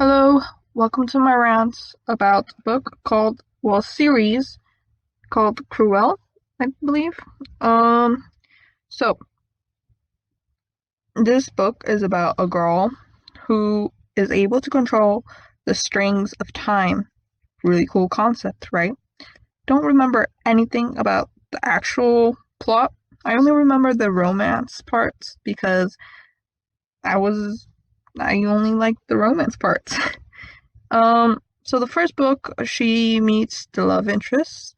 Hello, welcome to my rants about a book series called Crewel, I believe. Um, so this book is about a girl who is able to control the strings of time. Really cool concept, right? Don't remember anything about the actual plot. I only remember the romance parts because I was I only liked the romance parts. So the first book, she meets the love interest,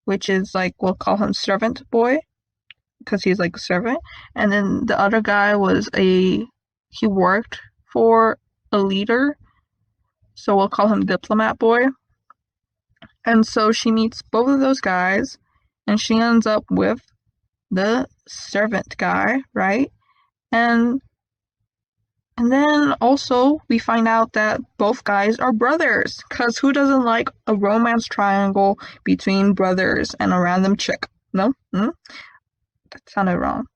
which is like we'll call him servant boy because he's like a servant, and then the other guy he worked for a leader, so we'll call him diplomat boy. And so she meets both of those guys, and she ends up with the servant guy, right? And And then also we find out that both guys are brothers, cause who doesn't like a romance triangle between brothers and a random chick? No? That sounded wrong.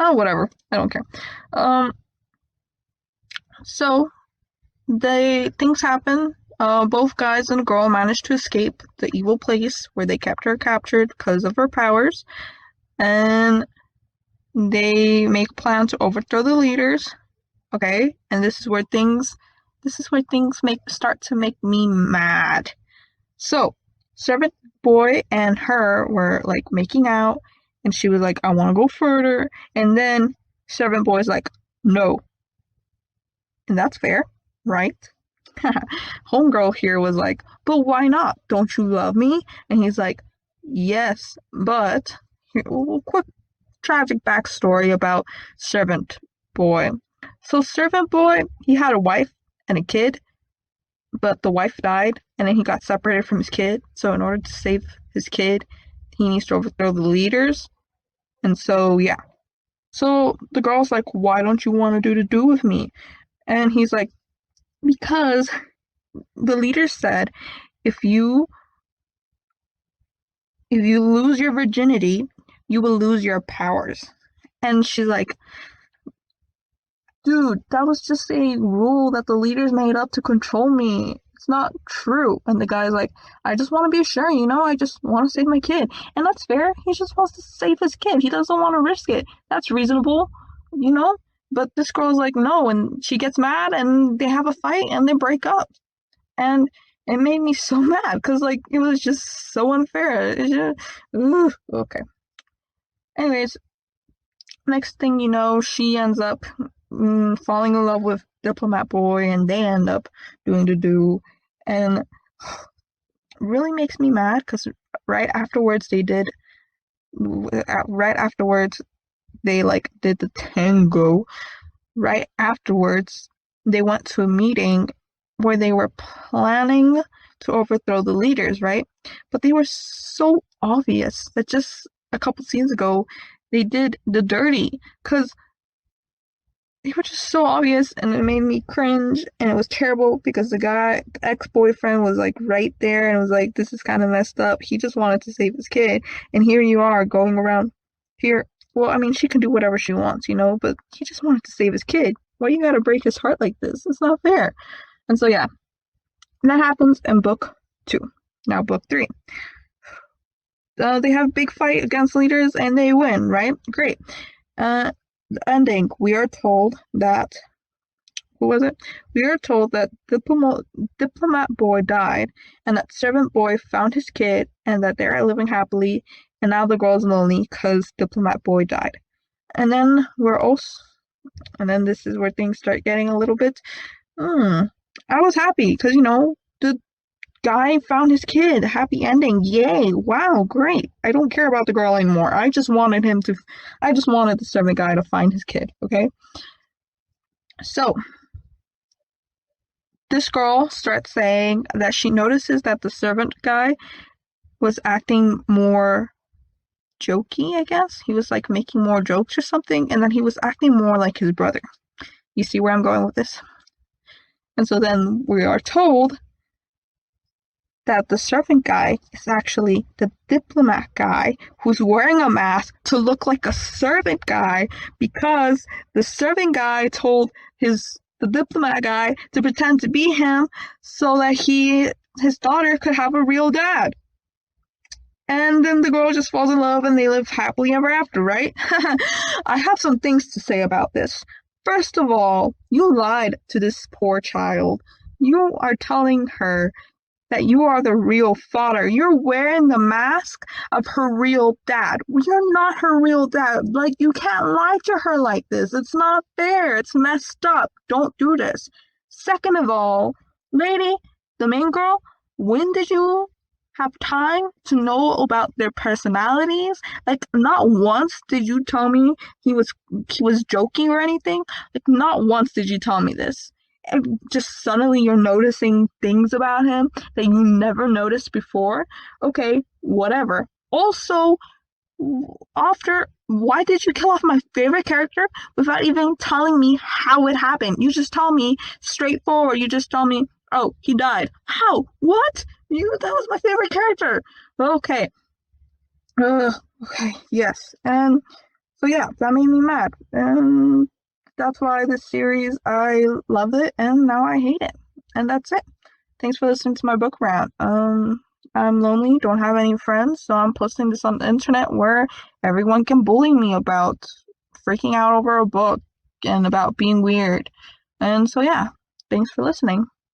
Oh, whatever. I don't care. Um, so things happen. Both guys and girl manage to escape the evil place where they kept her captured because of her powers, and they make a plan to overthrow the leaders. Okay, and this is where things start to make me mad. So, Servant Boy and her were like making out, and she was like, I want to go further. And then Servant Boy's like, no. And that's fair, right? Homegirl here was like, but why not? Don't you love me? And he's like, yes, but here, quick tragic backstory about Servant Boy. So Servant Boy, he had a wife and a kid, but the wife died, and then he got separated from his kid. So in order to save his kid, he needs to overthrow the leaders. And so yeah. So the girl's like, why don't you want to do with me? And he's like, because the leaders said if you lose your virginity, you will lose your powers. And she's like, dude, that was just a rule that the leaders made up to control me. It's not true. And the guy's like, I just want to be sure, I just want to save my kid. And that's fair. He just wants to save his kid. He doesn't want to risk it. That's reasonable, you know? But this girl's like, no, and she gets mad and they have a fight and they break up. And it made me so mad because, like, it was just so unfair. Okay. Anyways, next thing you know, she ends up falling in love with Diplomat Boy, and they end up doing the do, and really makes me mad because right afterwards they like did the tango. Right afterwards, they went to a meeting where they were planning to overthrow the leaders, right? But they were so obvious that just a couple scenes ago they did the dirty because they were just so obvious, and it made me cringe, and it was terrible because the ex-boyfriend was like right there and was like, this is kind of messed up. He just wanted to save his kid, and here you are going around here. Well, I mean, she can do whatever she wants, but he just wanted to save his kid. Why you gotta break his heart like this? It's not fair. And so yeah, and that happens in book 2. Now book 3. They have a big fight against leaders and they win, right? Great. The ending, we are told that who was it? We are told that diplomat boy died, and that servant boy found his kid, and that they are living happily. And now the girl's lonely because diplomat boy died. And then this is where things start getting a little bit. I was happy because the guy found his kid. Happy ending. Yay. Wow, great. I don't care about the girl anymore. I just wanted the servant guy to find his kid, okay? So, this girl starts saying that she notices that the servant guy was acting more jokey, I guess. He was like making more jokes or something, and then he was acting more like his brother. You see where I'm going with this? And so then we are told that the servant guy is actually the diplomat guy who's wearing a mask to look like a servant guy because the servant guy told his the diplomat guy, to pretend to be him so that his daughter could have a real dad. And then the girl just falls in love and they live happily ever after, right? I have some things to say about this. First of all, you lied to this poor child. You are telling her that you are the real father. You're wearing the mask of her real dad. You're not her real dad. Like, you can't lie to her like this. It's not fair. It's messed up. Don't do this. Second of all, lady, the main girl, when did you have time to know about their personalities? Like, not once did you tell me he was joking or anything. Like, not once did you tell me this. And just suddenly you're noticing things about him that you never noticed before. Okay, whatever. Also, why did you kill off my favorite character without even telling me how it happened? You just tell me straightforward. You just tell me, oh, he died. How? What? That was my favorite character. Okay. Okay, yes. And so yeah, that made me mad. And that's why this series, I love it and now I hate it. And that's it. Thanks for listening to my book rant. I'm lonely, don't have any friends, so I'm posting this on the internet where everyone can bully me about freaking out over a book and about being weird. And so yeah, thanks for listening.